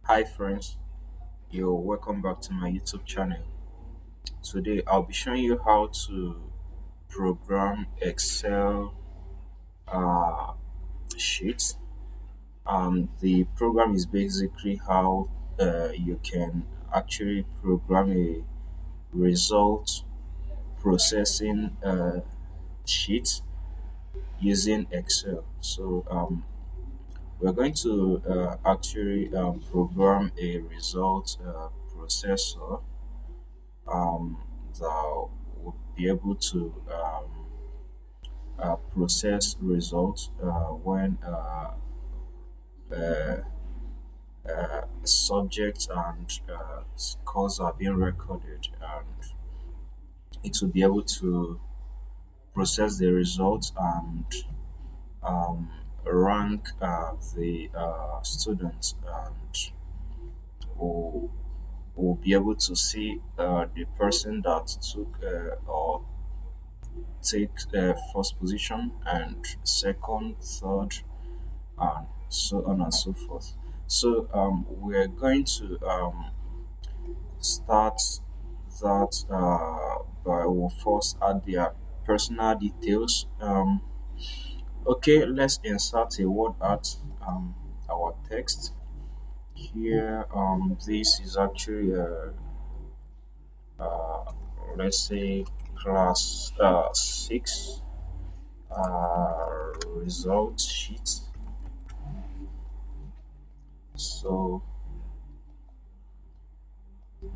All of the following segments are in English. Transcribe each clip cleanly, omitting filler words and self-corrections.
Hi friends, you're welcome back to my YouTube channel. Today I'll be showing you how to program Excel uh, sheets. The program is basically how you can actually program a result processing sheet using Excel. We're going to actually program a result processor um, that would be able to process results when uh, subjects and scores are being recorded, and it will be able to process the results and um, rank the students, and will will be able to see the person that took or take first position and second, third, and so on and so forth. We're going to start that by we'll first add their personal details. Okay, let's insert a word at our text here. This is actually uh, let's say class 6 result sheet. So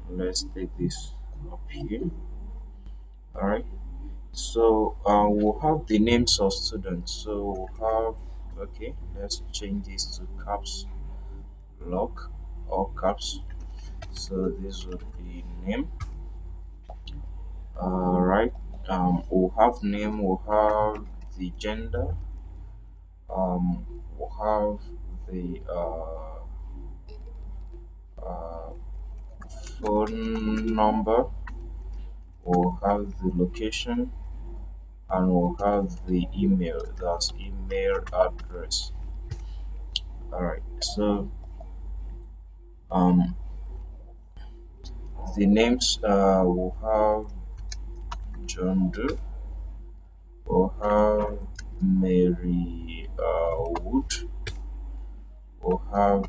let's take this up here. All right. We'll have the names of students. So we'll have, okay, let's change this to caps lock or caps. So this will be name. All right. We'll have name. We'll have the gender. We'll have the uh, phone number. We'll have the location, and we'll have the email. That's email address. All right. Um, the names will have John Doe, will have Mary Wood, will have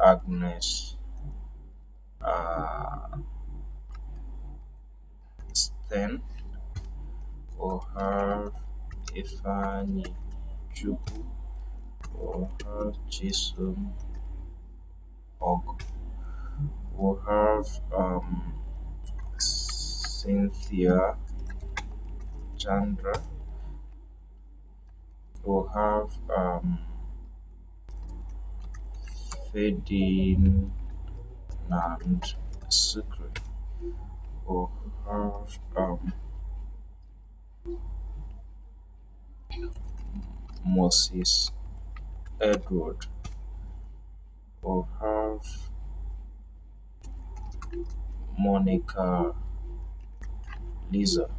Agnes uh, Sten, will have Ifani Juku, will have Jason Og, will have Cynthia Chandra, will have Ferdinand Sucre, will have Moses Edward, will have Monica Lisa,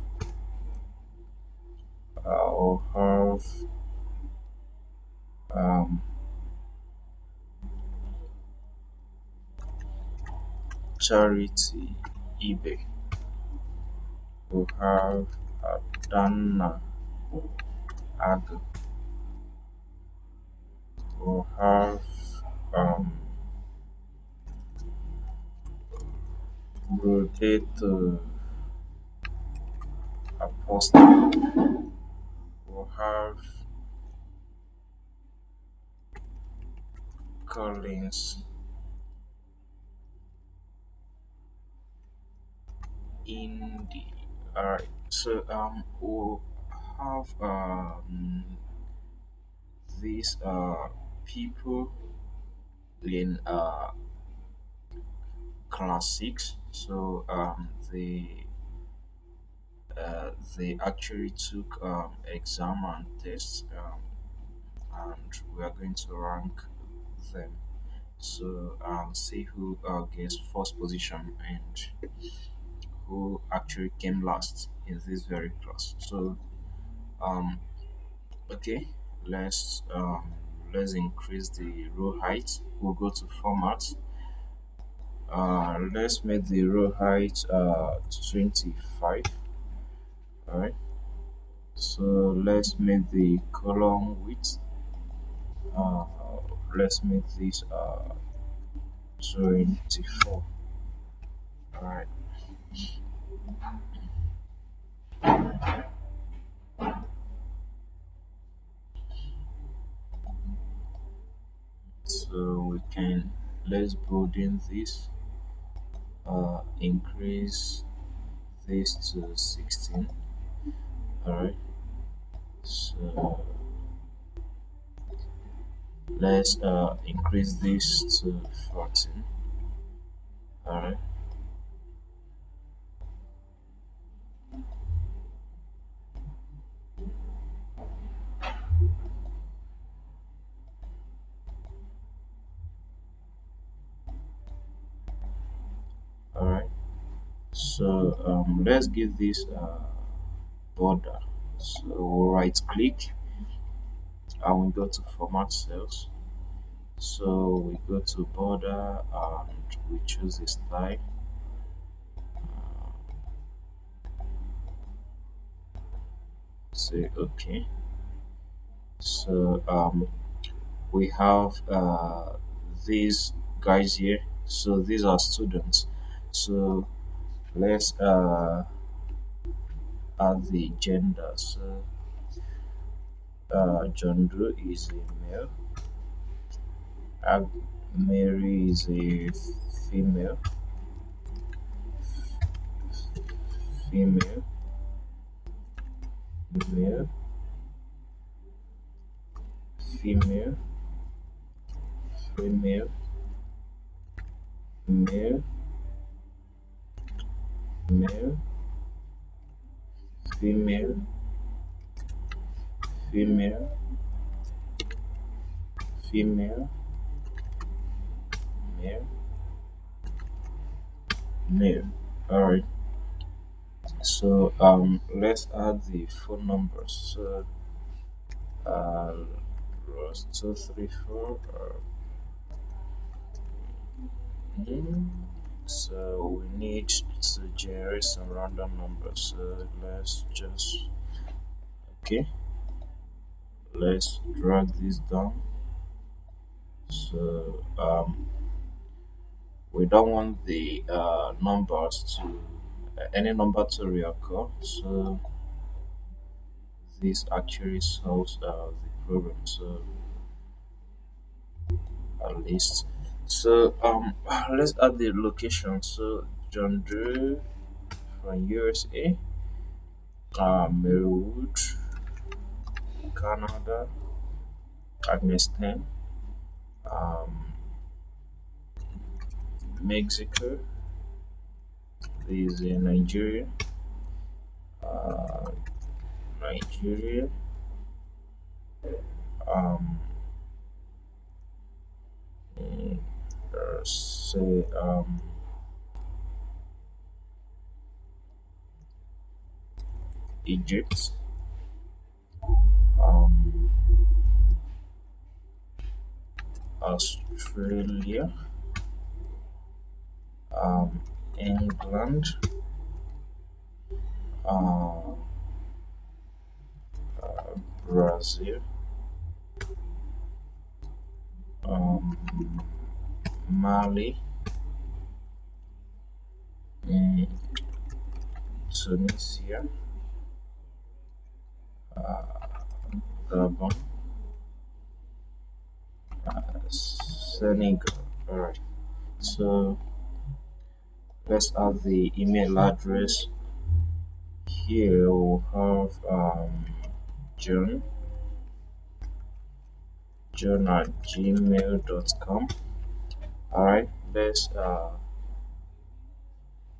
will have um, Charity Ibe, will have Dana Ag, will have um, Roberto Apostle, will have Collins Indy. Alright, we'll have these people in class 6. They actually took exam and tests, and we are going to rank them. See who gets first position and who actually came last in this very class. Um, okay, let's increase the row height. We'll go to format. Let's make the row height 25. All right. So let's make the column width. Uh, let's make this 24. All right. So we can let's broaden this. Increase this to 16. All right. So let's increase this to 14. All right. All right. So let's give this border. So we'll right click and we go to format cells. So we go to border and we choose the style. Say okay. So we have these guys here. So these are students. So let's add the gender. So John Doe is a male. Mary is a female. Female. Male. Female. Female. Male. Male. Female. Female. Female. Male. Male. All right. So let's add the phone numbers. So uh, rows 234. Mm, so we need to generate some random numbers. So let's just okay. Let's drag this down. So we don't want the numbers to any number to reoccur. So this actually solves the problem. So at least. So let's add the location. So John Drew from USA, Marywood, Canada, Afghanistan, um, Mexico. This is Nigeria, uh, Nigeria, um, mm, say Egypt, um, Australia, um, England, uh, Brazil, um, Mali, mm, Tunisia, Gabon, Senegal. Alright, so let's add the email address. Here we'll have John, John at gmail.com. Alright, let's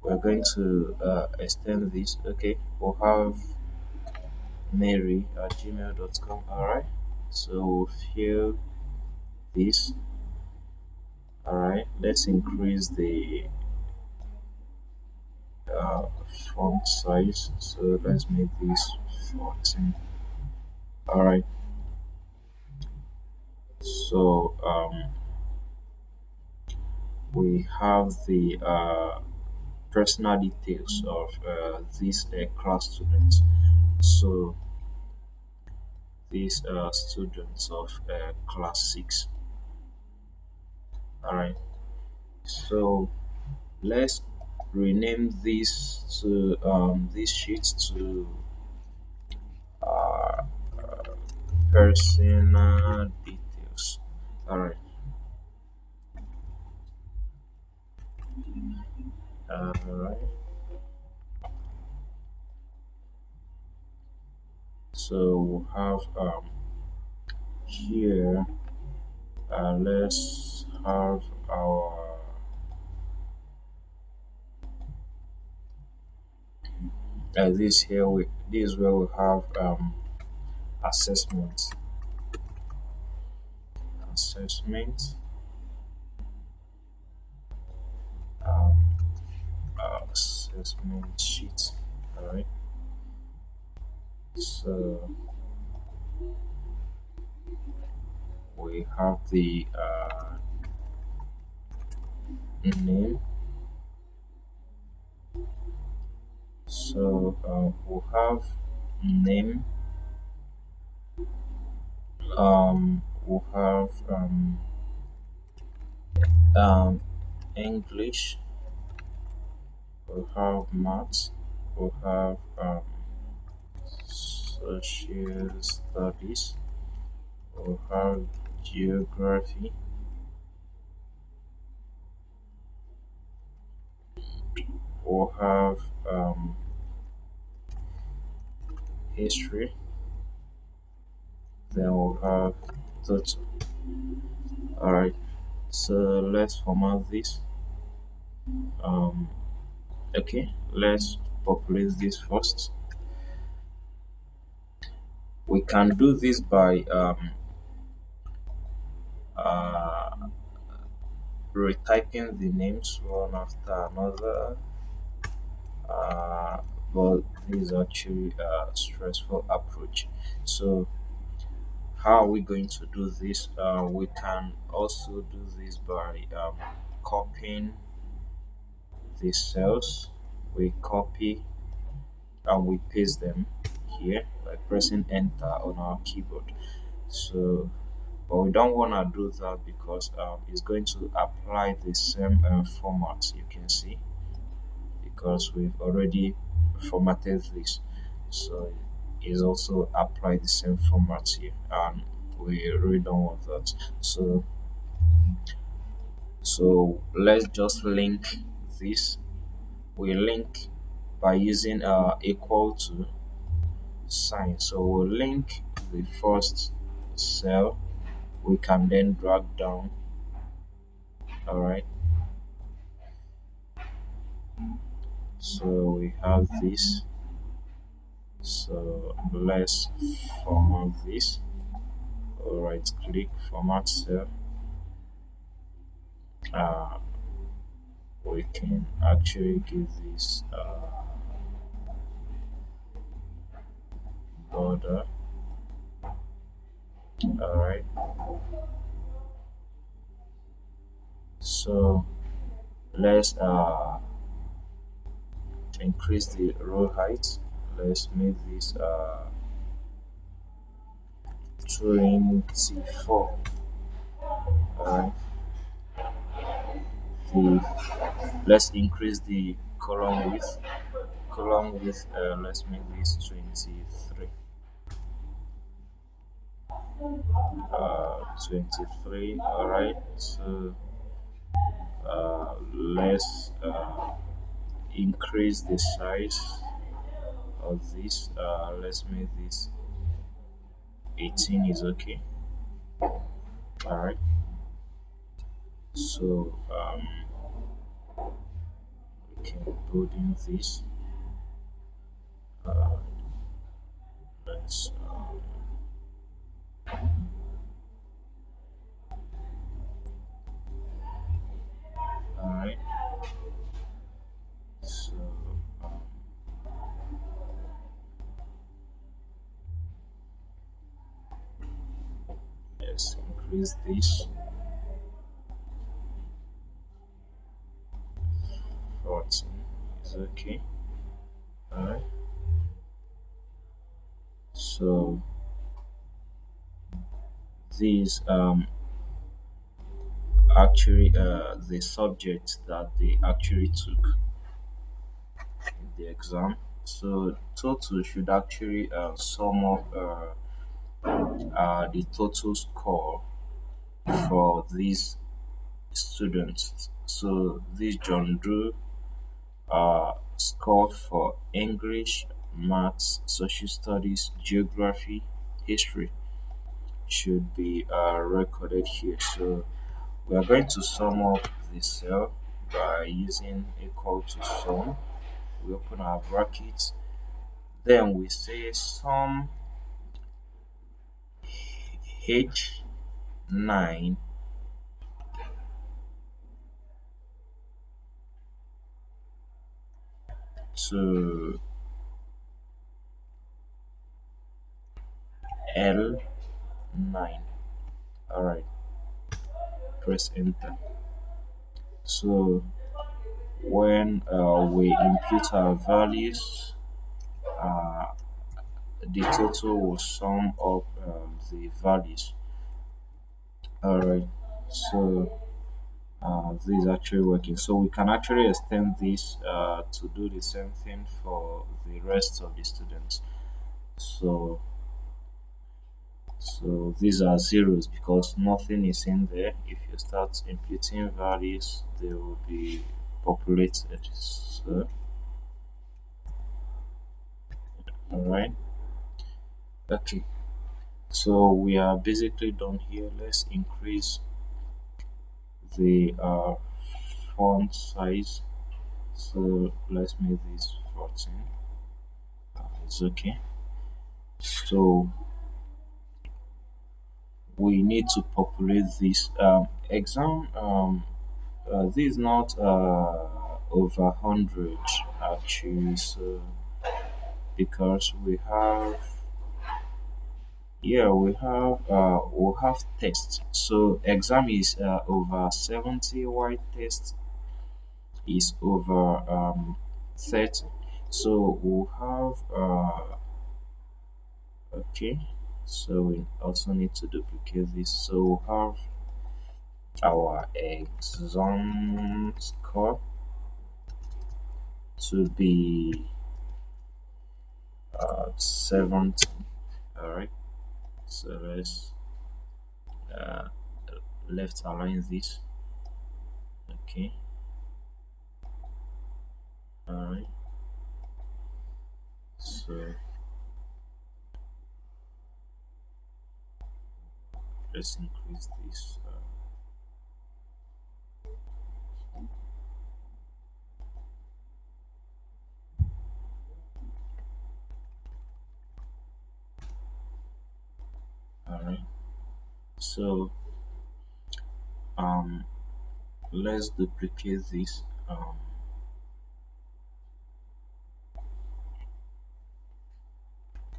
we're going to extend this. Okay, we'll have Mary at gmail.com. Alright, so we'll fill this. Alright, let's increase the uh, font size. So let's make this 14. Alright, so we have the personal details of these class students. So these students of class 6. All right. So let's rename this sheet to uh, personal details. All right. All right. So we'll have here. Let's have our this here. This is where we have assessment, assessment, um, assessment sheet. All right. So we have the name. So we'll have name. We'll have um, English. We'll have maths. We'll have social studies. We'll have geography. We'll have history. Then we'll have total. All right. So let's format this. Um, okay. Let's populate this first. We can do this by uh, retyping the names one after another. Uh, but this is actually a stressful approach. So how are we going to do this? We can also do this by copying the cells. We copy and we paste them here by pressing enter on our keyboard. So, but we don't want to do that because it's going to apply the same format, you can see, because we've already formatted this. So it's also apply the same format here, and we really don't want that. So let's just link this. We link by using equal to sign. So we'll link the first cell. We can then drag down. All right. So we have this. So let's format this. All right. Click format cell. Uh, we can actually give this border. All right. So let's increase the row height. Let's make this 24. Alright. The let's increase the column width. Column width, let's make this 23. 23. Alright. So let's increase the size of this. Let's make this 18 is okay. Alright. So we can put in this. Uh, let's alright. So um, let's increase this. It's okay. All right. So these actually the subjects that they actually took in the exam. So total should actually sum up the total score for these students. So this John Drew scored for English, Maths, Social Studies, Geography, History should be recorded here. So we are going to sum up the cell by using equal to sum. We open our brackets. Then we say sum H9 to L9. Alright, press enter. So when we input our values, uh, the total will sum up the values. Alright, so this is actually working. So we can actually extend this to do the same thing for the rest of the students. So these are zeros because nothing is in there. If you start imputing values, they will be populated. So all right, okay. So we are basically done here. Let's increase the font size. So let's make this 14. It's okay. So we need to populate this exam. This is not over 100 actually. So because we have, yeah, we have tests. So exam is over 70, while test is over 30. So we'll have okay, so we also need to duplicate this. So we'll have our exam score to be 17. All right, so let's uh, left align this. Okay, all right, so let's increase this. All right, so um let's duplicate this.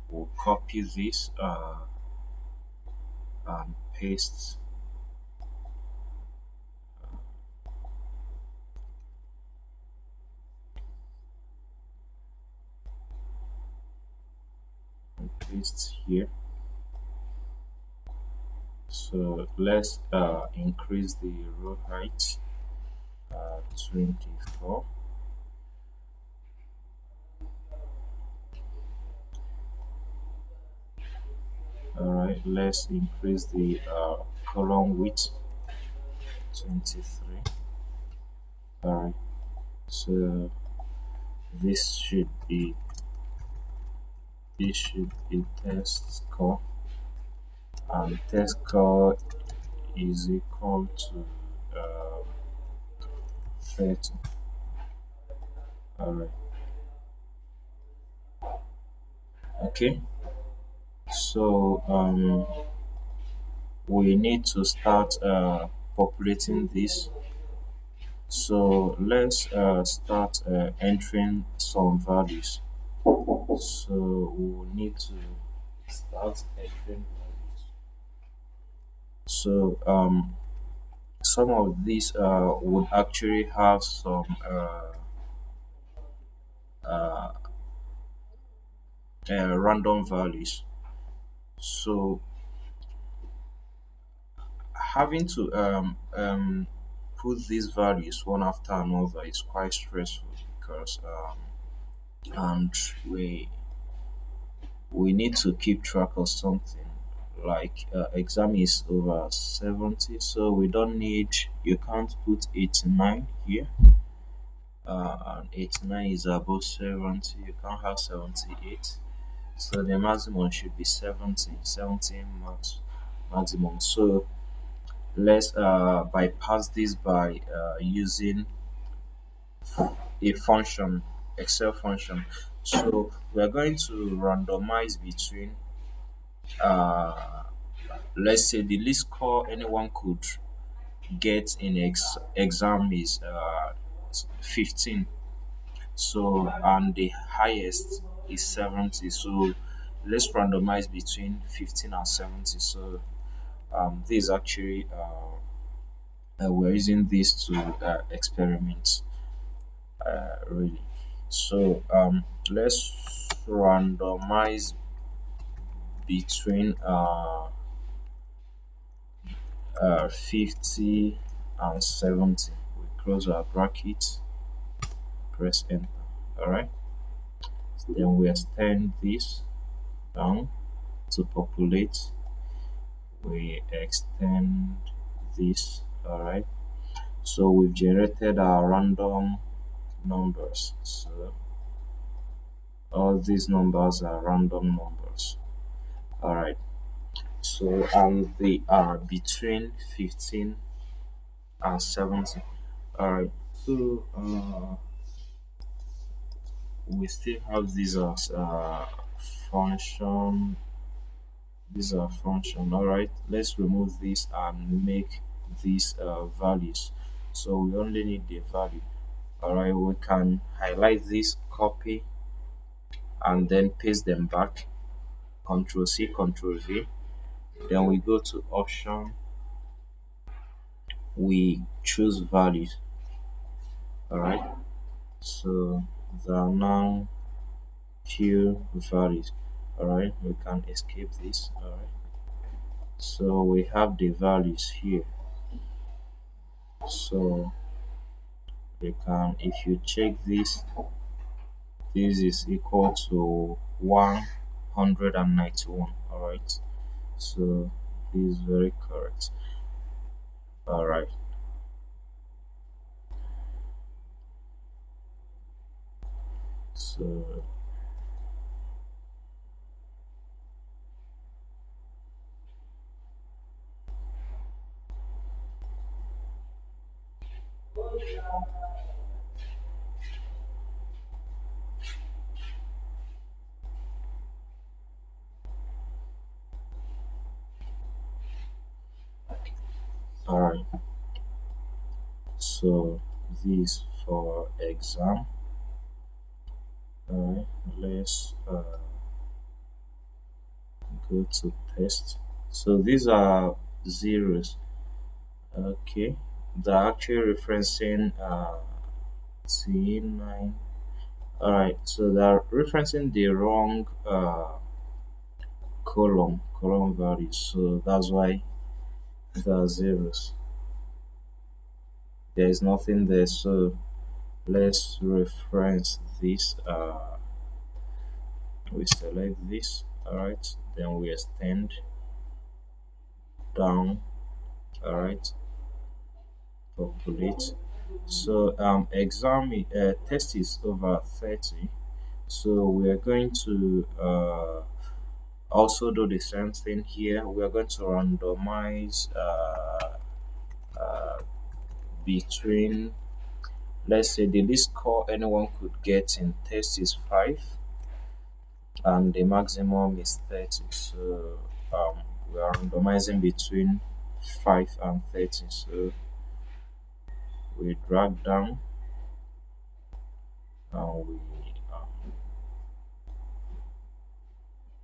We'll copy this and paste and paste here. So let's increase the row height 24. All right, let's increase the column width 23. All right, so this should be test score, and test score is equal to 30. All right, okay. So we need to start populating this. So let's start entering some values. So we will need to start entering values. So some of these would actually have some uh, random values. So having to put these values one after another is quite stressful because and we need to keep track of something like exam is over 70, so we don't need, you can't put 89 here, and 89 is above 70, you can't have 78, so the maximum should be 70, 70 max maximum. So let's bypass this by using a function, excel function. So we're going to randomize between let's say the least score anyone could get in exam is 15, so and the highest is 70, so let's randomize between 15 and 70. So this actually we're using this to experiment really. So let's randomize between 50 and 70. We close our bracket, press enter. All right. Then we extend this down to populate. We extend this. All right. So we've generated our random numbers. So all these numbers are random numbers. All right. So and they are between 15 and 70. All right. So we still have these as function. These are function. All right. Let's remove this and make these values. So we only need the value. All right. We can highlight this, copy, and then paste them back. Control C, Control V. Then we go to option. We choose values. All right. So there are now few values. All right. We can escape this. All right. So we have the values here. So we can, if you check this, this is equal to 191. All right. So this is very correct. All right. So all right. So this for exam. All right. Let's go to test. So these are zeros. Okay. They're actually referencing T9. Alright, so they're referencing the wrong column values. So that's why there are zeros. There is nothing there. So let's reference this. We select this. Alright, then we extend down. Alright, populate. So test is over 30. So we are going to also do the same thing here. We are going to randomize between, let's say the least score anyone could get in test is 5 and the maximum is 30. So we are randomizing between 5 and 30. So we drag down and we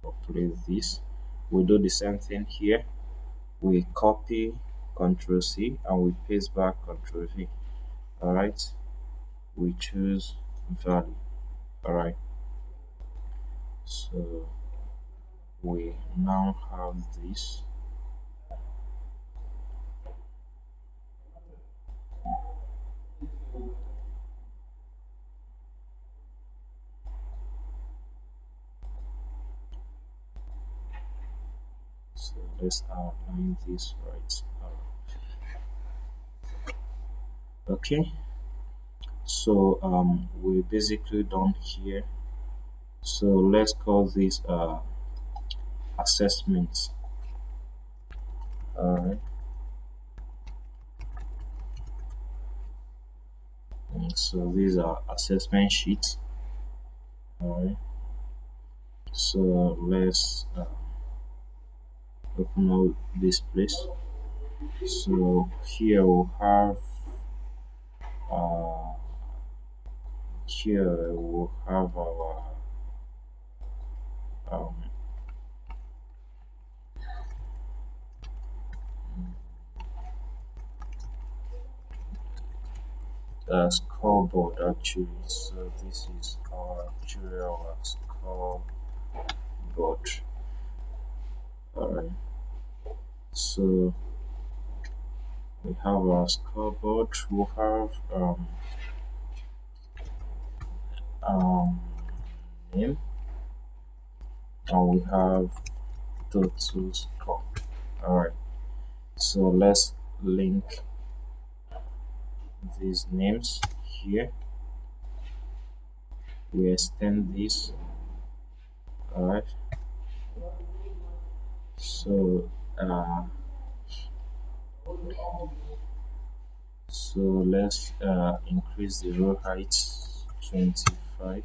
populate this. We do the same thing here. We copy, Control C, and we paste back, Control V. All right. We choose value. All right. So we now have this. So let's outline this right. Okay. So we basically done here. So let's call this assessment. All right. And so these are assessment sheets. All right. So let's open up this place. So here we'll have uh, here we'll have our um, scoreboard actually. So this is our actual scoreboard. All right. So we have our scoreboard. We'll have um, name, and we have total score. All right. So let's link these names here. We extend this. All right. So let's increase the row height 25,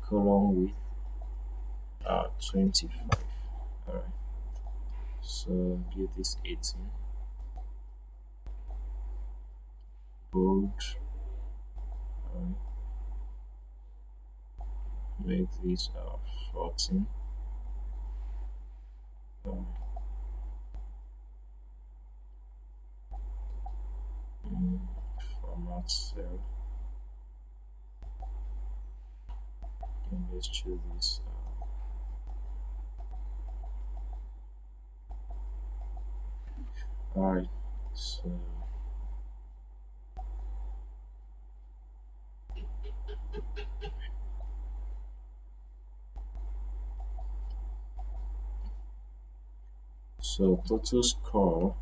column width 25. All right. So give this 18, bold. All right. Make this 14. Um, Format cell. And let's choose this. All right. So total score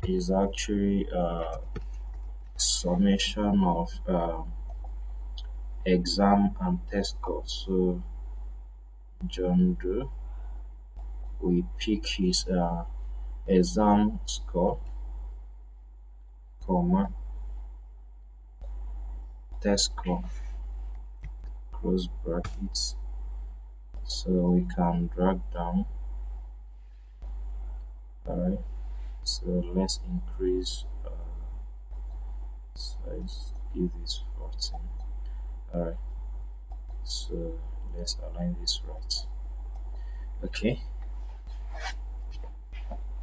is actually a summation of exam and test score. So John Doe, we pick his exam score, comma, test score, close brackets. So we can drag down. Alright, so let's increase size, give this 14. Alright, so let's align this right. Okay,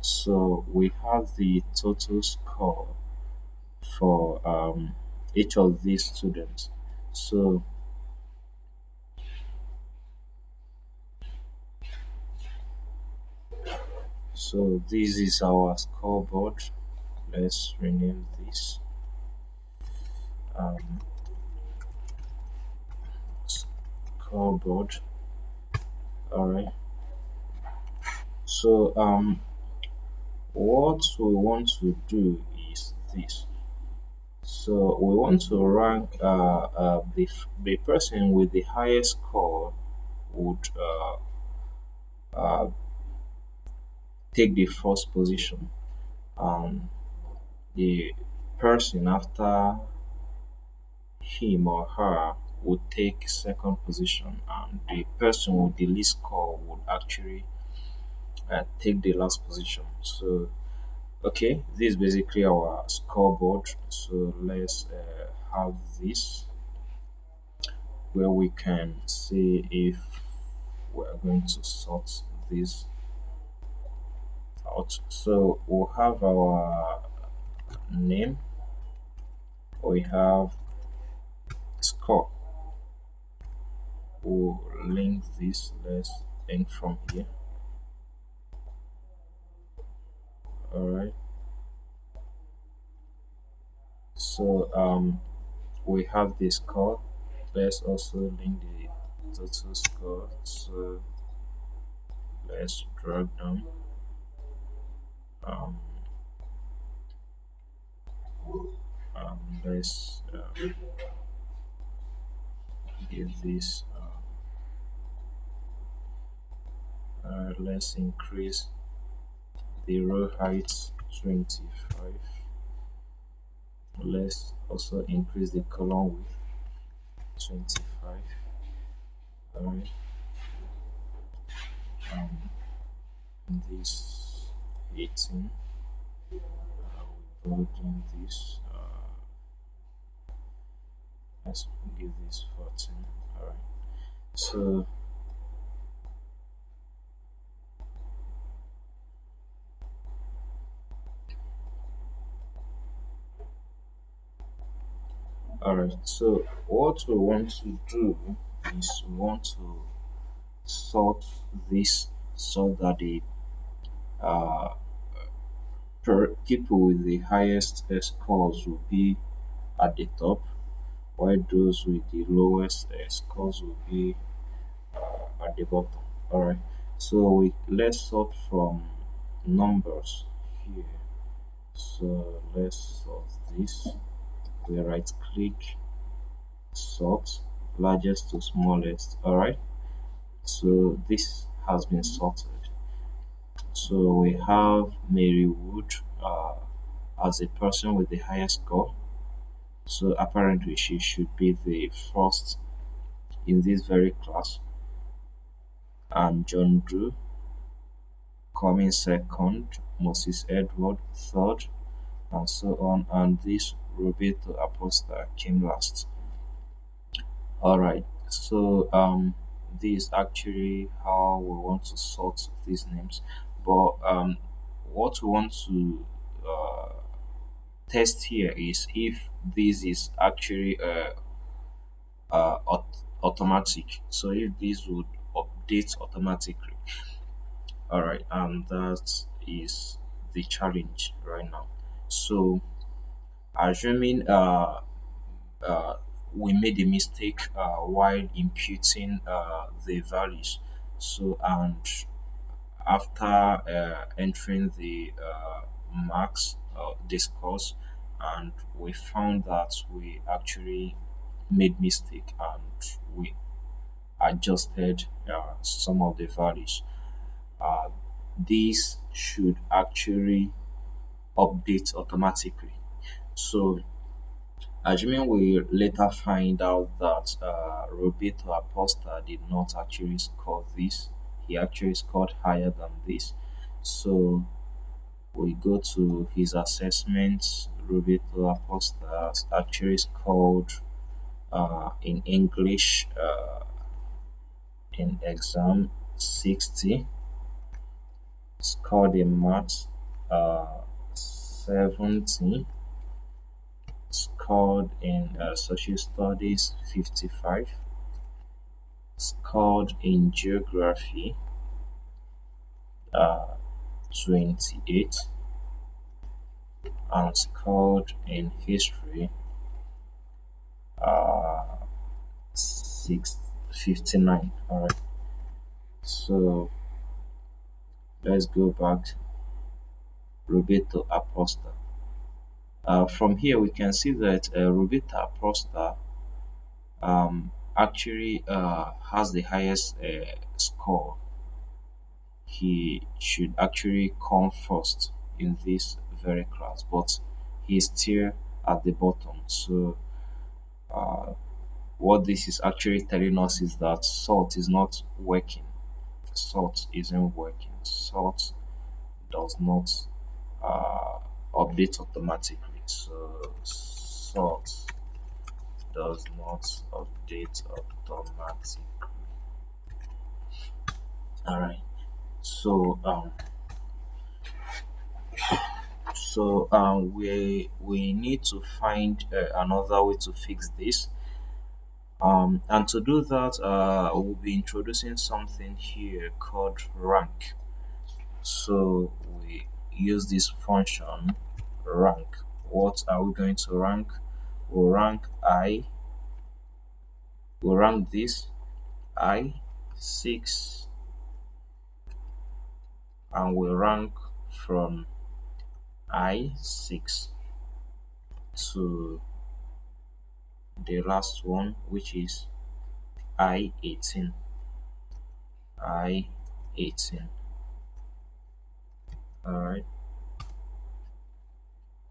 so we have the total score for each of these students. So this is our scoreboard. Let's rename this um, scoreboard. All right. So what we want to do is this. So we want to rank the person with the highest score would uh, take the first position. Um, the person after him or her would take second position, and the person with the least score would actually take the last position. So okay, this is basically our scoreboard. So let's have this where we can see if we're going to sort this out. So we'll have our name, we have score. We'll link this. Let's link from here. All right. So we have this score. Let's also link the total score. So let's drag down. Um, let's give this. Let's increase the row height 25. Let's also increase the column width 25. Alright. Um, this 18. Building this. Let's give this 14. Alright. So alright. So what we want to do is we want to sort this so that the uh, people with the highest scores will be at the top, while those with the lowest scores will be at the bottom. All right. So we let's sort from numbers here. So let's sort this. We right click, sort largest to smallest. All right. So this has been sorted. So we have Mary Wood as a person with the highest score. So apparently she should be the first in this very class, and John Drew coming second, Moses Edward third, and so on. And this Roberto Aposta came last. All right. So this is actually how we want to sort these names, but what we want to uh, test here is if this is actually automatic. So if this would update automatically. All right, and that is the challenge right now. So assuming uh, we made a mistake while imputing the values. So and after entering the marks, the scores, and we found that we actually made mistake and we adjusted some of the values. Uh, these should actually update automatically. So, assuming we later find out that Roberto Aposta did not actually score this, he actually scored higher than this. So, we go to his assessments. Roberto Aposta has actually scored in English in exam 60, scored in maths 70, scored in social studies 55, scored in geography uh, 28, and scored in history uh, 59. All right. So let's go back. Roberto Aposta. From here, we can see that Roberto Aposta actually has the highest score. He should actually come first in this very class, but he's still at the bottom. So, what this is actually telling us is that salt is not working. Salt isn't working. Salt does not uh, update automatically. So, salt does not update automatically. All right. So, we need to find another way to fix this. And to do that, we'll be introducing something here called rank. So we use this function rank. What are we going to rank? We'll rank I, we'll rank this I6, and we'll rank from I6 to the last one, which is I18. I18. Alright.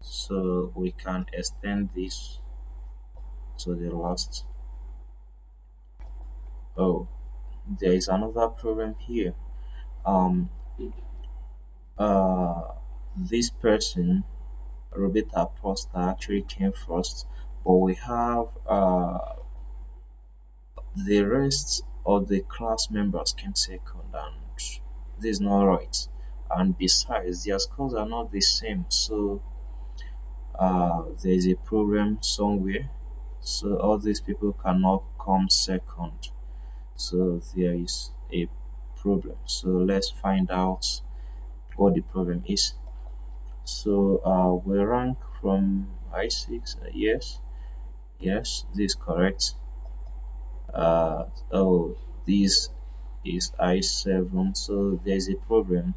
So we can extend this to the last. Oh, there is another problem here. Um this person, Roberta Poster, actually came first, but we have the rest of the class members came second, and this is not right. And besides, their scores are not the same, so there is a problem somewhere. So all these people cannot come second. So there is a problem. So let's find out what the problem is. So we rank from I6. Yes, yes, this is correct. Oh, this is I7. So there's a problem.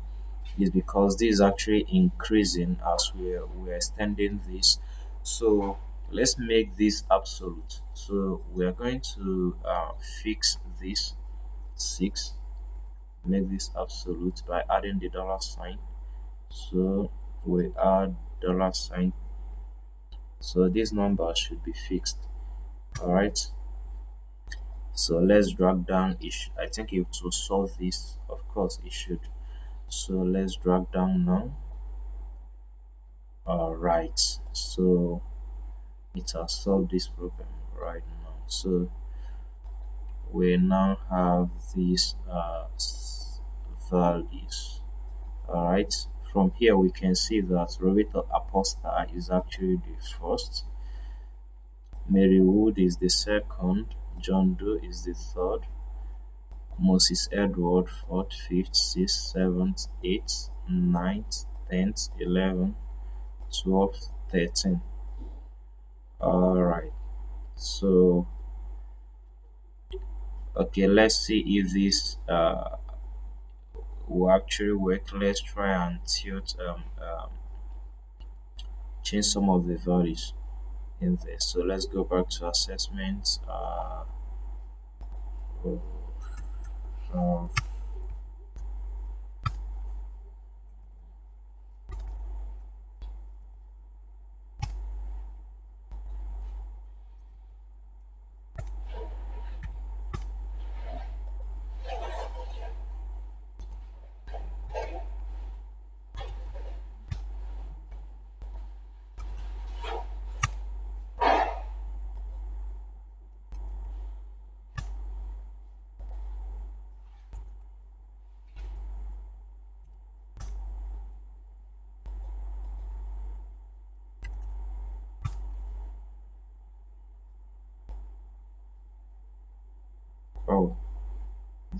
Is because this is actually increasing as we're extending this. So let's make this absolute. So we are going to fix this 6, make this absolute by adding the dollar sign. So we add dollar sign, so this number should be fixed. All right, so let's drag down I think it will solve this. Of course it should. So let's drag down now. All right, so it has solved this problem right now. So we now have these values. All right, from here we can see that Roberto Aposta is actually the first, Mary Wood is the second, John Doe is the third, Moses Edward fourth, fifth, sixth, seventh, eighth, ninth, 10th, 11th, 12th, 13th. All right, so okay, let's see if this will actually work. Let's try and change some of the values in there. So let's go back to assessment. Uh, oh,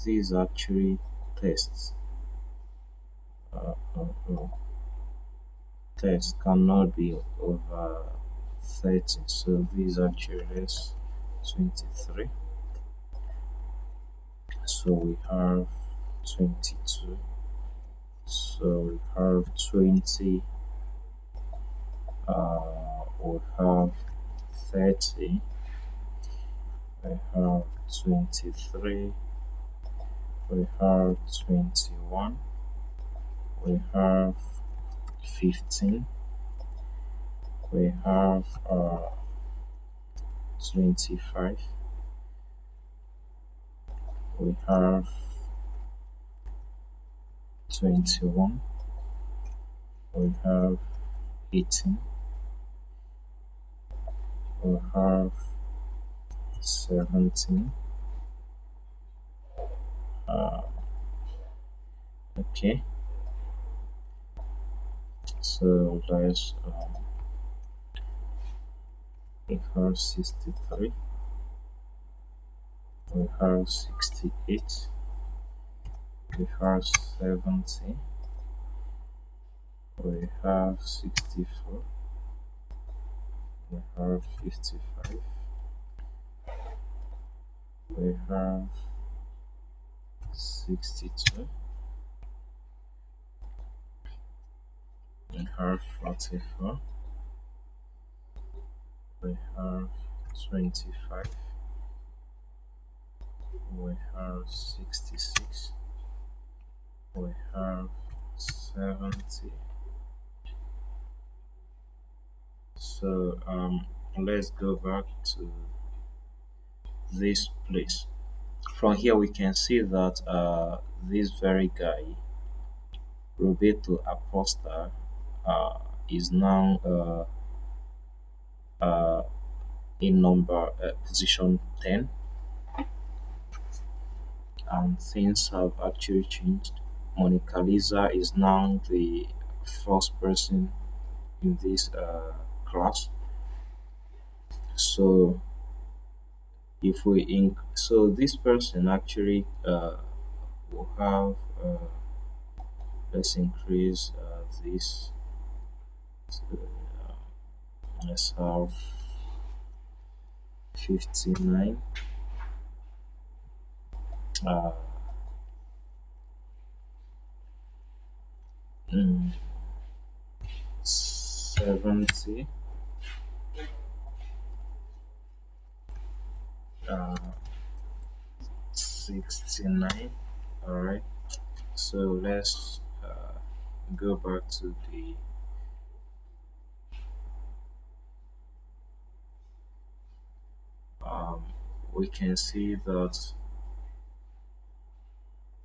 these actually tests. Oh. Tests cannot be over 30. So these actually is 23. So we have 22. So we have 20. We have 30. We have 23. We have 21. We have 15. We have 25. We have 21. We have 18. We have 17. Okay, so let's equal 63. we have 68, we have 70, we have 64, we have 55, we have 62, we have 44, we have 25, we have 66, we have 70. So let's go back to this place. From here we can see that this very guy Roberto Acosta is now in number position 10, and things have actually changed. Monica Lisa is now the first person in this class. So if we so this person actually will have let's increase this to, let's have 59, uh, mm, 70, uh, 69. All right, so let's go back to the um, we can see that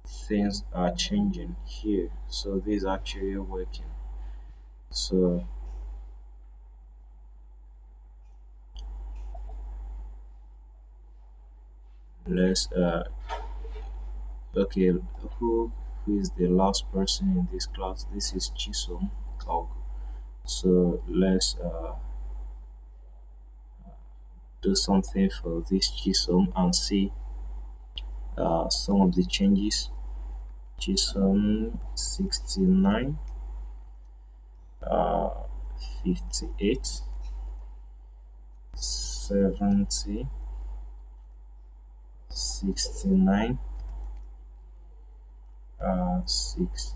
things are changing here. So this is actually working. So let's okay, who is the last person in this class? This is Chisom Og. So let's do something for this Chisom and see some of the changes. Chisom 69, uh, 58, 70, 69, 6,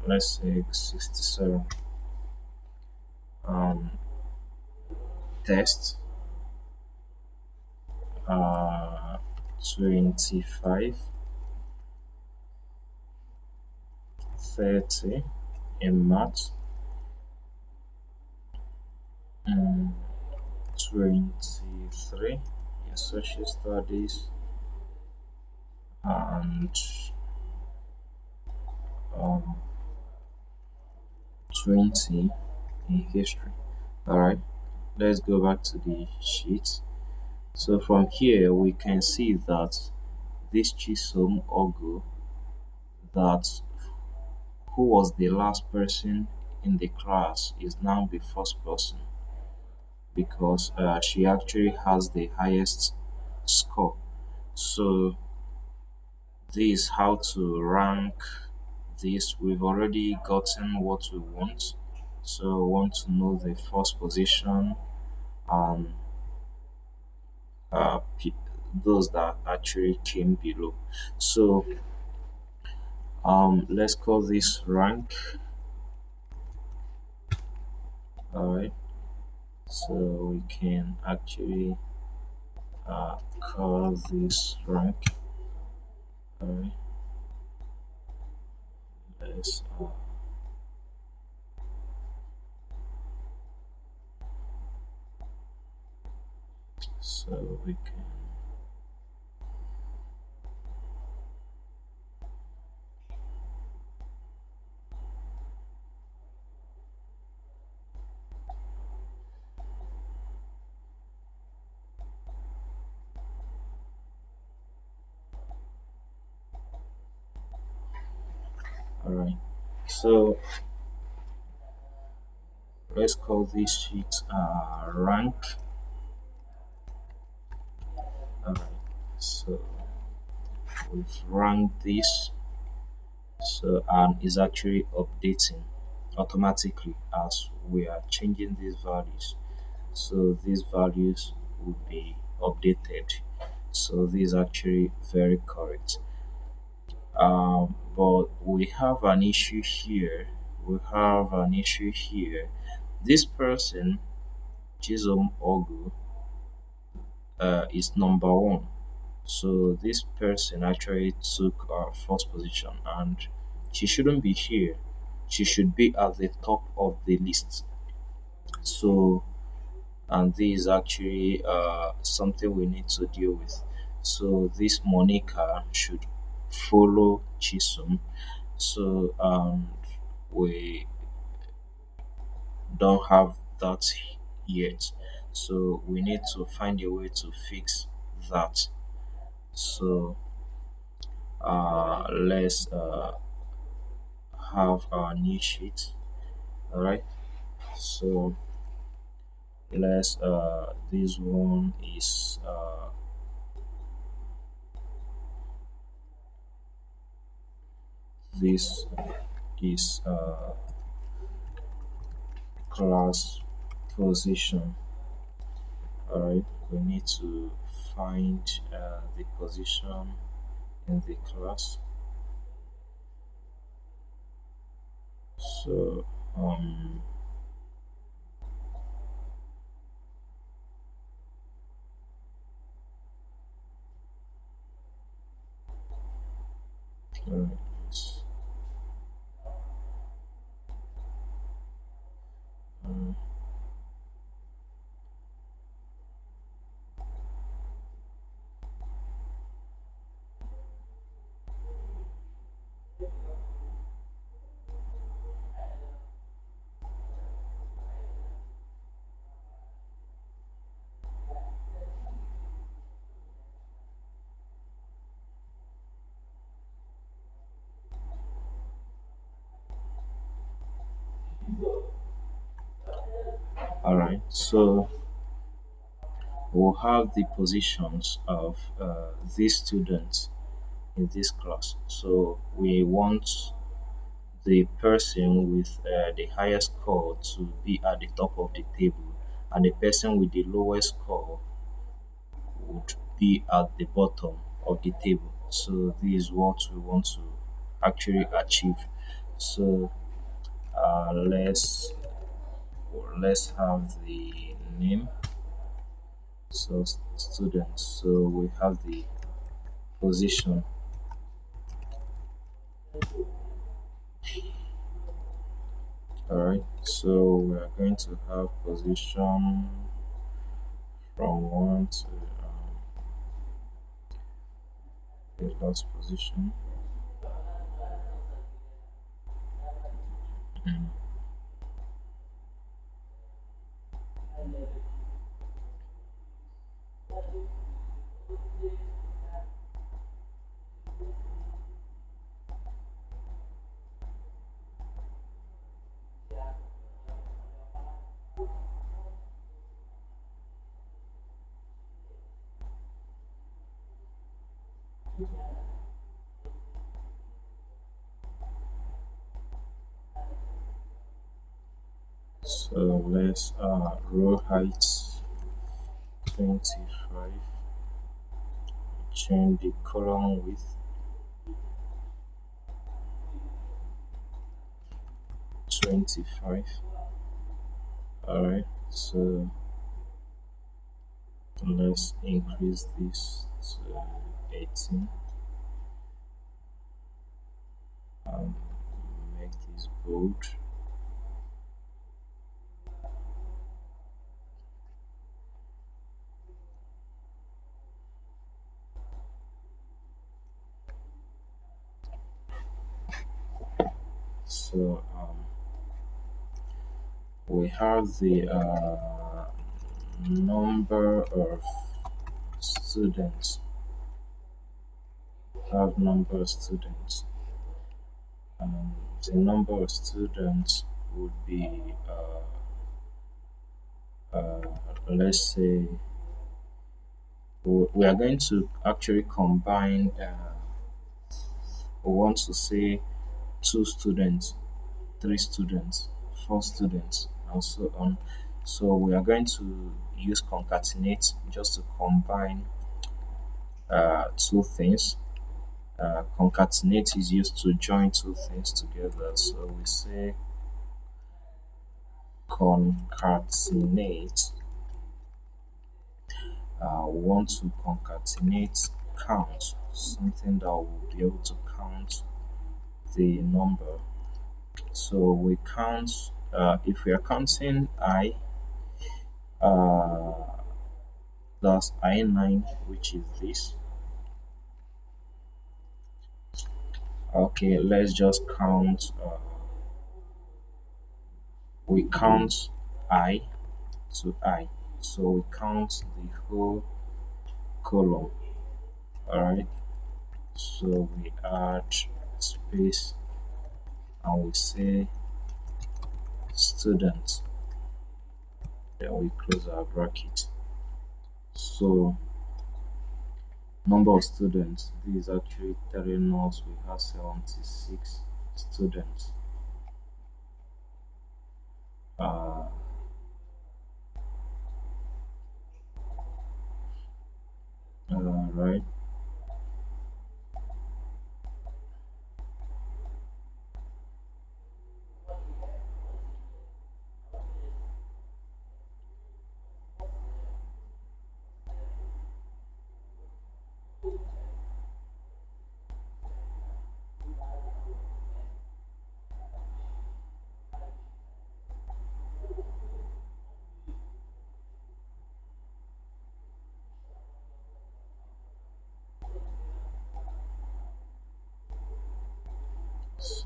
let's say 67. Um, test 25, 30 in math, 23 in social studies, and um, 20 in history. All right, let's go back to the sheet. So from here we can see that this Chisom Ogo, that who was the last person in the class, is now the first person because she actually has the highest score. So this is how to rank this. We've already gotten what we want. So we want to know the first position and uh, pe- those that actually came below. So let's call this rank. All right. So we can actually call this rank. All right. Let's so we can. All right. So let's call this sheet rank. All right. So we've ranked this. So and it's actually updating automatically as we are changing these values. So these values will be updated. So this is actually very correct. But we have an issue here. We have an issue here. This person, Chisom Ogu, is number one. So this person actually took our first position, and she shouldn't be here. She should be at the top of the list. So, and this is actually something we need to deal with. So this Monica should follow Chisum. So we don't have that yet. So we need to find a way to fix that. So let's have our new sheet. All right. So let's this one is this is class position. All right. We need to find the position in the class. So all right. Um, all right. So we'll have the positions of these students in this class. So we want the person with the highest score to be at the top of the table, and the person with the lowest score would be at the bottom of the table. So this is what we want to actually achieve. So let's have the name. So students. So we have the position. All right. So we are going to have position from one to the last position. Mm. So let's row height 25. Change the column width 25. All right. So let's increase this to 18 and make this bold. So we have the number of students. Have number of students. The number of students would be let's say we are going to actually combine. We want to say two students, three students, four students, and so on. So we are going to use concatenate just to combine two things. Concatenate is used to join two things together. So we say concatenate. We want to concatenate count, something that will be able to count the number. So we count, if we are counting I, uh, that's I9, which is this. Okay, let's just count, we count I to I. So we count the whole column, alright? So we add space and we say student, then we close our bracket. So number of students, this is actually telling us we have 76 students. Uh, right.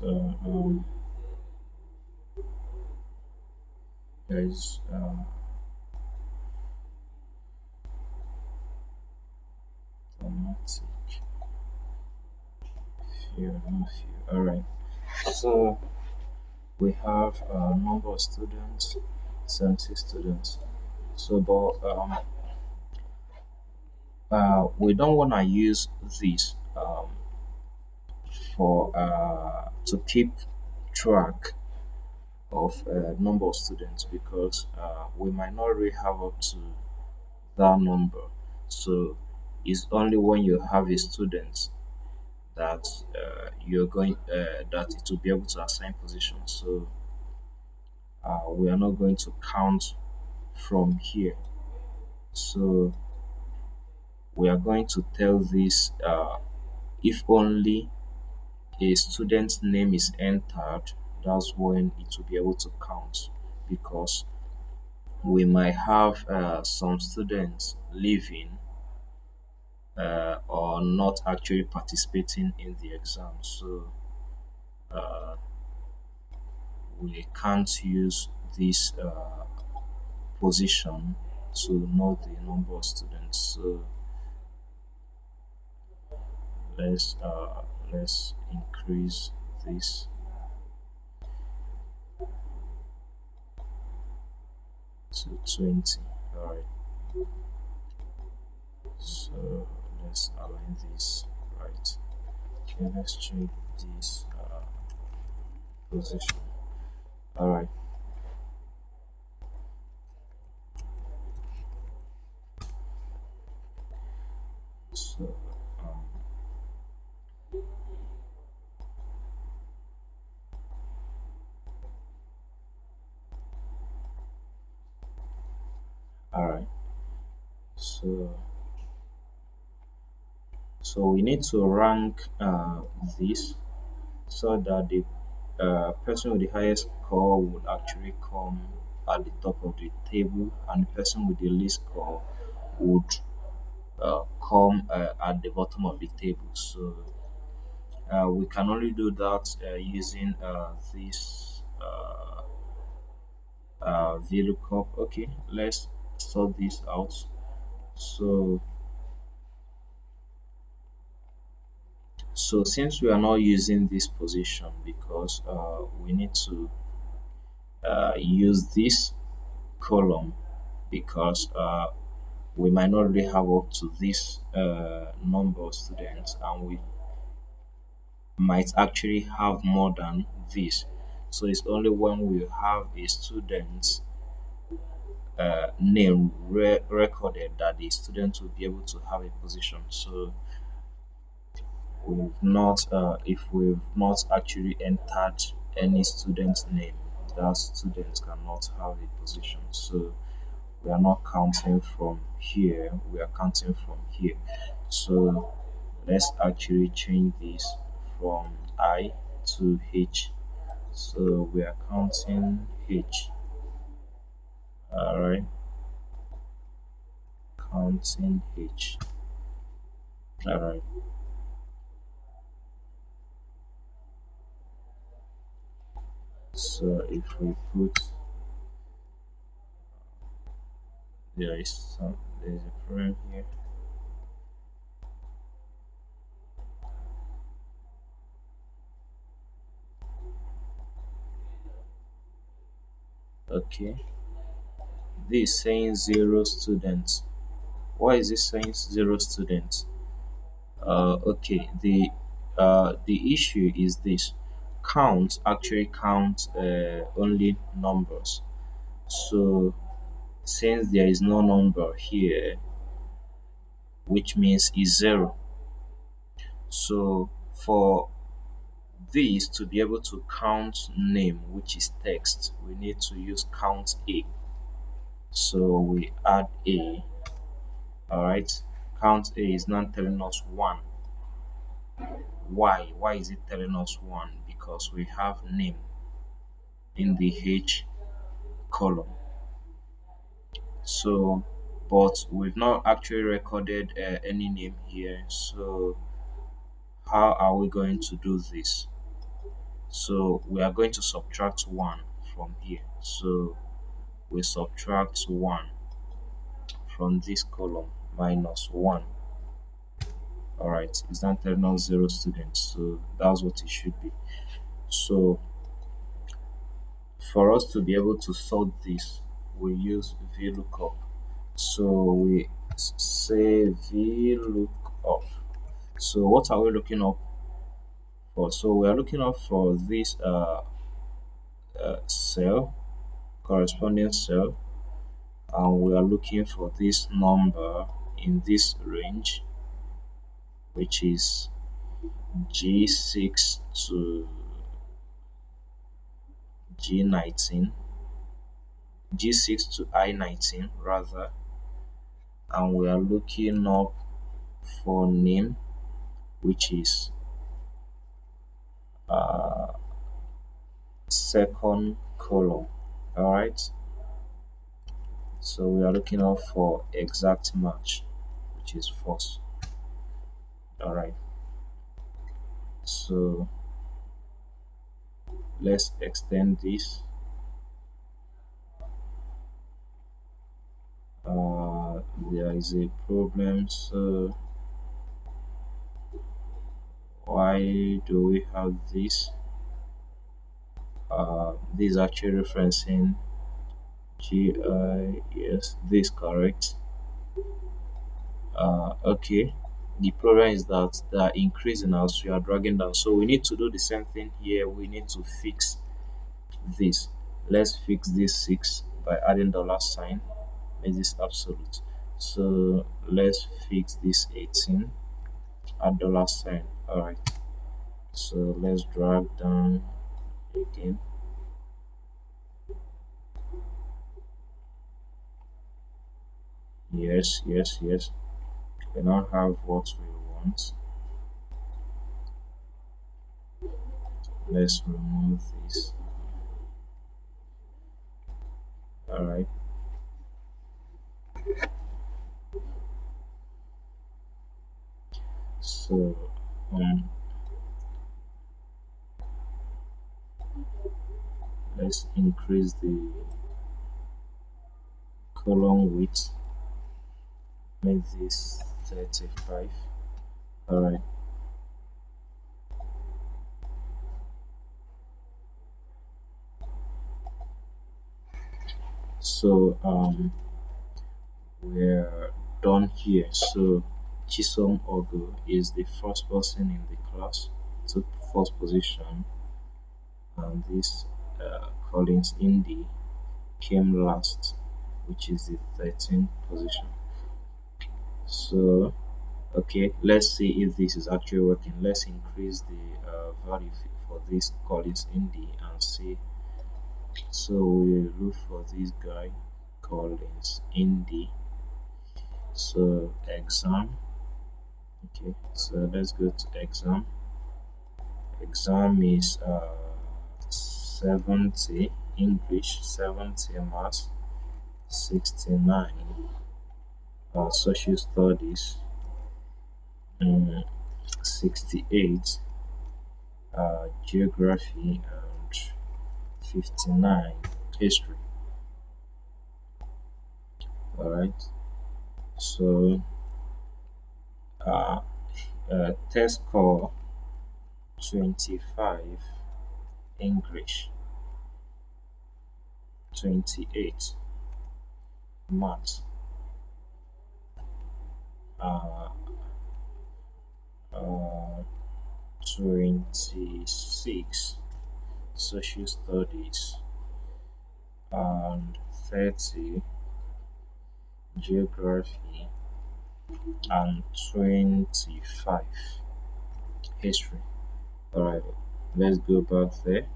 So there is automatic few, no few. All right. So we have a number of students, 70 students. So, but we don't want to use this for to keep track of number of students because we might not really have up to that number. So it's only when you have a student that you're going that it will be able to assign positions. So we are not going to count from here. So we are going to tell this if only a student's name is entered, that's when it will be able to count because we might have some students leaving or not actually participating in the exam. So we can't use this position to know the number of students. So let's increase this to 20. All right. So let's align this right. Okay, let's check this position. All right. So um, all right. So we need to rank this so that the person with the highest score would actually come at the top of the table, and the person with the least score would come at the bottom of the table. So we can only do that using this VLOOKUP. Okay, let's sort this out. So since we are not using this position because we need to use this column because we might not really have up to this number of students, and we might actually have more than this. So it's only when we have a student's name recorded that the student will be able to have a position. So we've not, if we've not actually entered any student's name, that student cannot have a position. So we are not counting from here, we are counting from here. So let's actually change this from I to H. So we are counting H. All right, counting H. All right. So if we put, there is a problem here. Okay, this is saying zero students. Why is it saying zero students? Okay, the issue is this: count actually counts only numbers. So since there is no number here, which means is zero. So for this to be able to count name, which is text, we need to use count A. So we add A. All right. Count A is now telling us one. Why? Why is it telling us one? Because we have name in the H column. So, but we've not actually recorded any name here. So, how are we going to do this? So, we are going to subtract 1 from here. So, we subtract 1 from this column minus 1. All right, it's not telling us 0 students. So, that's what it should be. So, for us to be able to sort this, we use VLOOKUP. So we say VLOOKUP. So what are we looking up for? So we are looking up for this cell, corresponding cell, and we are looking for this number in this range, which is G6 to G19, G6 to I19 rather, and we are looking up for name, which is uh, second column. All right, so we are looking out for exact match, which is false. All right, so let's extend this. There is a problem. So why do we have this? This is actually referencing GI. Yes, this is correct. Okay. The problem is that they are increasing as we are dragging down. So we need to do the same thing here. We need to fix this. Let's fix this 6 by adding dollar sign. Make this absolute. So let's fix this 18. Add dollar sign. Alright. So let's drag down again. Yes, yes, yes. We now have what we want. Let's remove this. Alright. So let's increase the column width. Make this 35. Alright. So we're done here. So Chisom Ogo is the first person in the class, took first position, and this Collins Indy came last, which is the 13th position. So, okay, let's see if this is actually working. Let's increase the value for this Collins Indy and see. So we look for this guy Collins Indy. So exam. Okay, so let's go to exam. Exam is 70 English, 70 maths, 69 social studies, 68 geography, and 59 history. All right. So uh, test score 25 English, 28 maths, uh, uh, 26 social studies, and 30 geography, and 25 history. All right, let's go back there.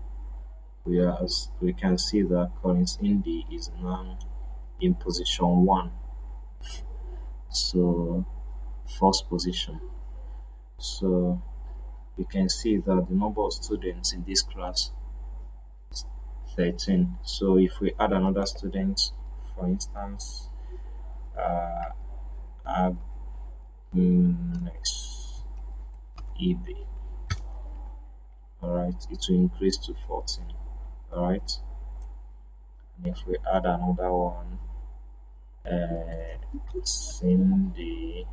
We can see that Collins Indy is now in position one, so first position. So you can see that the number of students in this class is 13. So if we add another student, for instance, uh, next EB, all right, it will increase to 14. All right, and if we add another one, Cindy,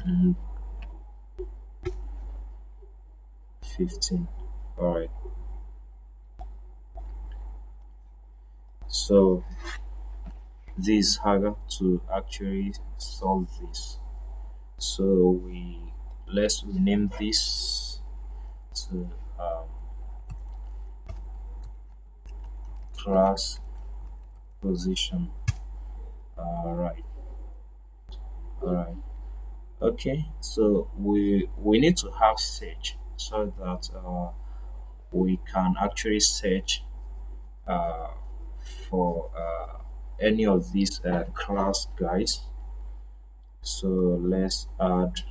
mm, 15. All right, so this is harder to actually solve this. So let's rename this to class position. All right, all right. Okay, so we need to have search so that we can actually search uh, for any of these class guys. So let's add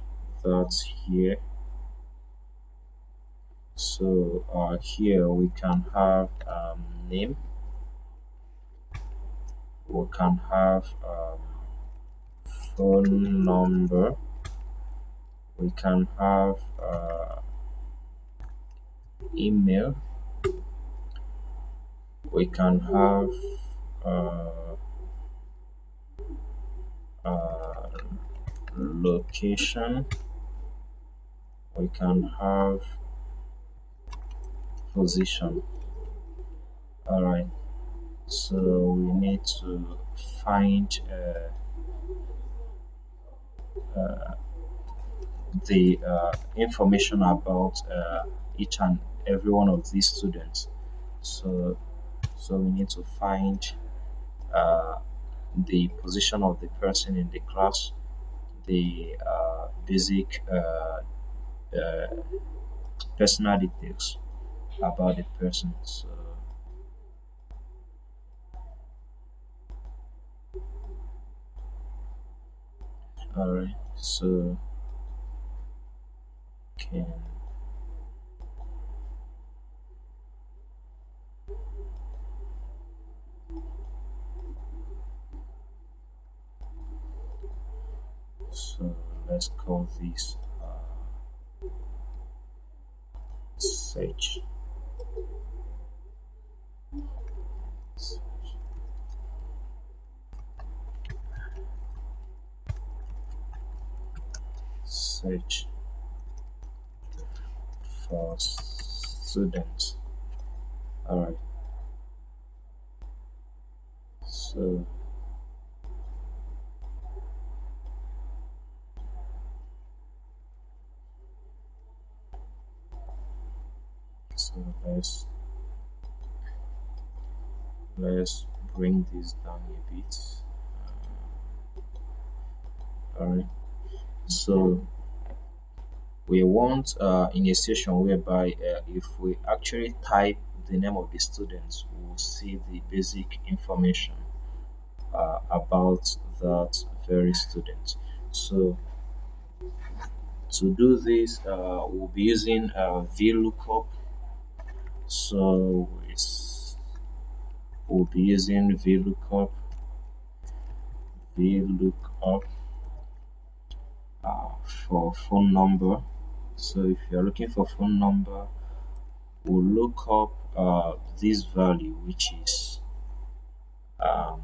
that here. So here we can have name. We can have phone number. We can have email. We can have uh, uh, location. We can have position. All right. So we need to find the information about each and every one of these students. So we need to find uh, the position of the person in the class, the basic personal details about the person. So all right. So can so let's call this search. Search for students. All right. So So let's bring this down a bit. All right. So we want in a session whereby if we actually type the name of the students, we'll see the basic information about that very student. So to do this, we'll be using VLOOKUP. So we'll be using VLOOKUP for phone number. So if you're looking for phone number, we'll look up this value, which is um,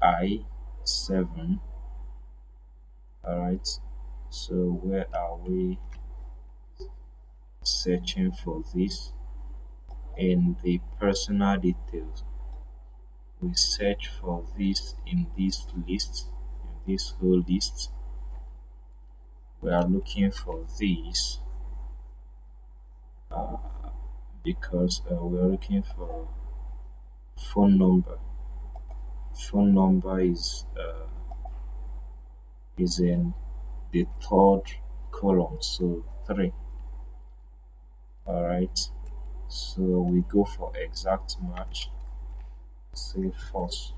I7. All right. So where are we searching for this? In the personal details, we search for this in this list, in this whole list. We are looking for this uh, because we are looking for phone number. Phone number is in the third column, so 3. All right. So we go for exact match. Say false.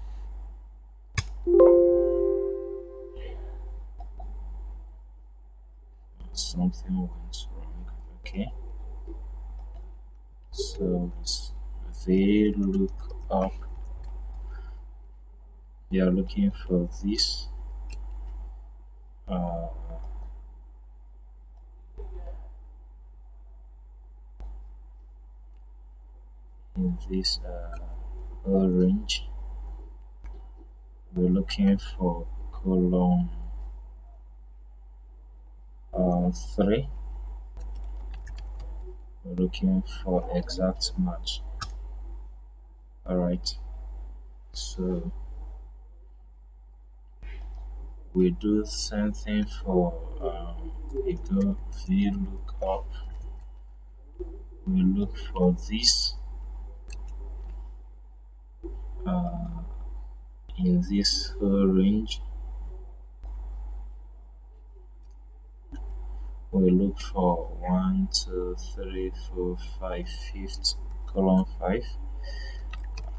Something went wrong. Okay. So they look up. They are looking for this. Uh, in this orange, we're looking for column 3. We're looking for exact match. All right. So we do same thing for we go VLOOKUP. We look for this uh, in this whole range. We look for 1, 2, 3, 4, 5, 5th, column 5,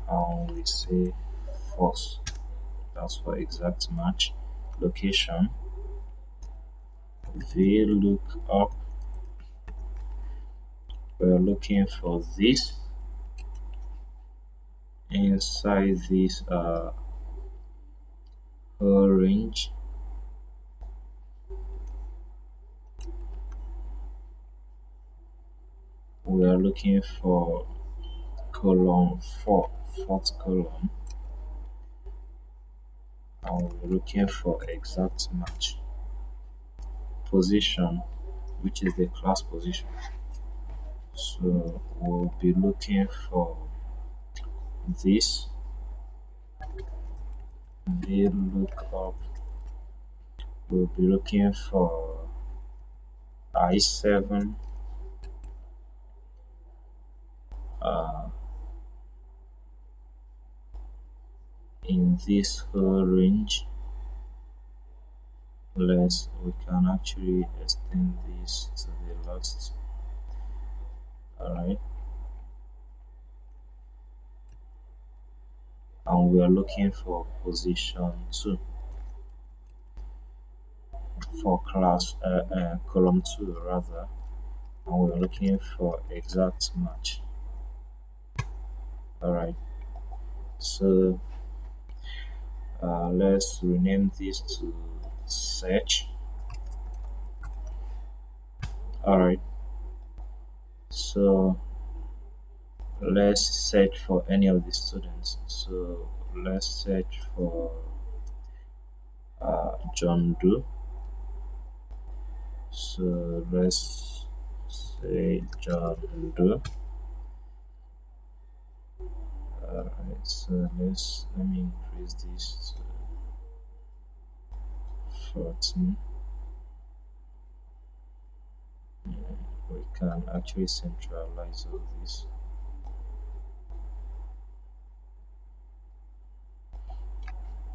and we say false. That's for exact match. Location, VLOOKUP. We're looking for this inside this whole range. We are looking for column 4, fourth column, and we're looking for exact match. Position, which is the class position. So we'll be looking for this VLOOKUP. We'll be looking for I7 in this whole range. We can actually extend this to the last. All right. And we are looking for position 2 for class column 2 rather, and we are looking for exact match. All right. So let's rename this to search. All right. So let's search for any of the students. So let's search for John Doe. So let's say John Doe. Alright, so let me increase this to 14. We can actually centralize all this.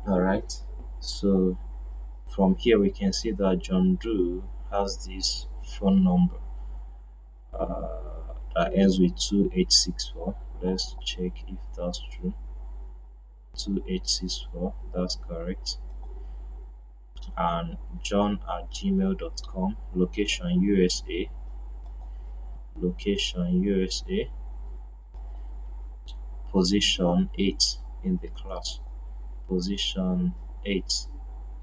All right. So from here we can see that John Doe has this phone number that ends with 2864. Let's check if that's true. 2864, that's correct. And john@gmail.com, location USA, location USA, position 8 in the class, position 8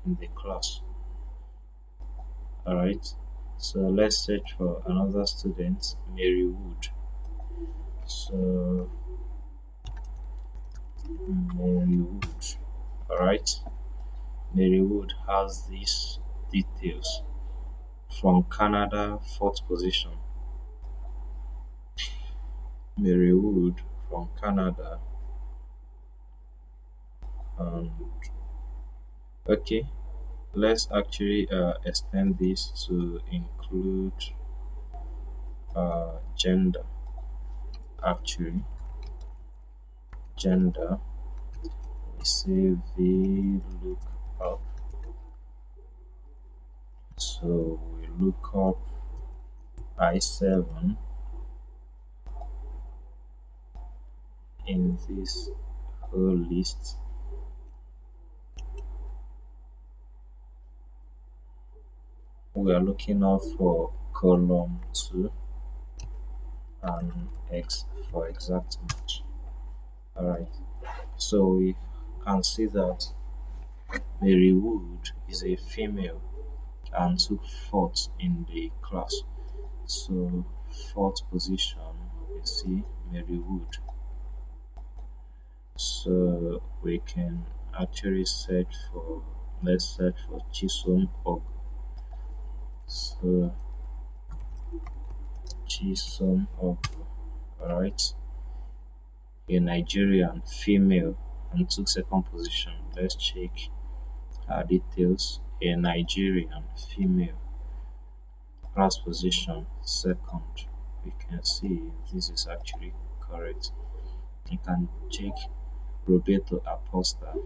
in the class. All right. So let's search for another student, Mary Wood. So Mary Wood. All right. Mary Wood has these details: from Canada, fourth position. Mary Wood from Canada. And okay, let's actually extend this to include gender. Actually, gender. We say V look up. So we look up I7 in this whole list. We are looking out for column 2 and X for exact match. Alright, so we can see that Mary Wood is a female and took fourth in the class. So fourth position, we see Mary Wood. So we can actually search for, let's search for Chisom Og. So Chisom Og, alright, a Nigerian female and took second position. Let's check her details. A Nigerian female, class position second. We can see this is actually correct. You can check Roberto Aposta.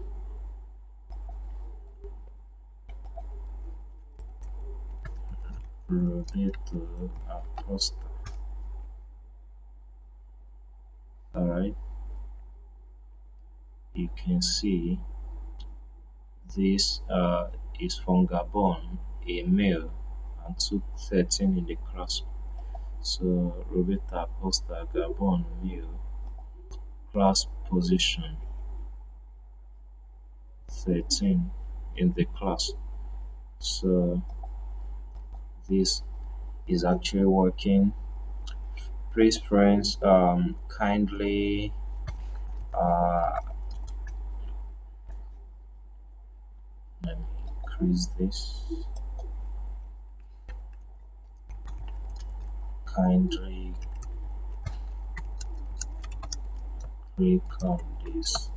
Roberto Aposta. Alright, you can see this is from Gabon, a male, and took 13 in the class. So Roberta Aposta, Gabon male, class position 13 in the class. So this is actually working. Please, friends, kindly let me increase this. Kindly click on this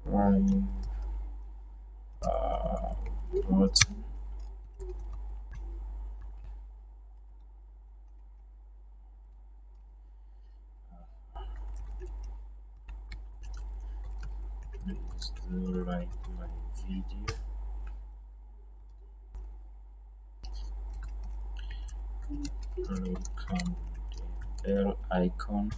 subscribe button. Please do like my video. Click on the bell icon.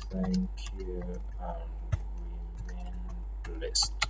Thank you and remain blessed.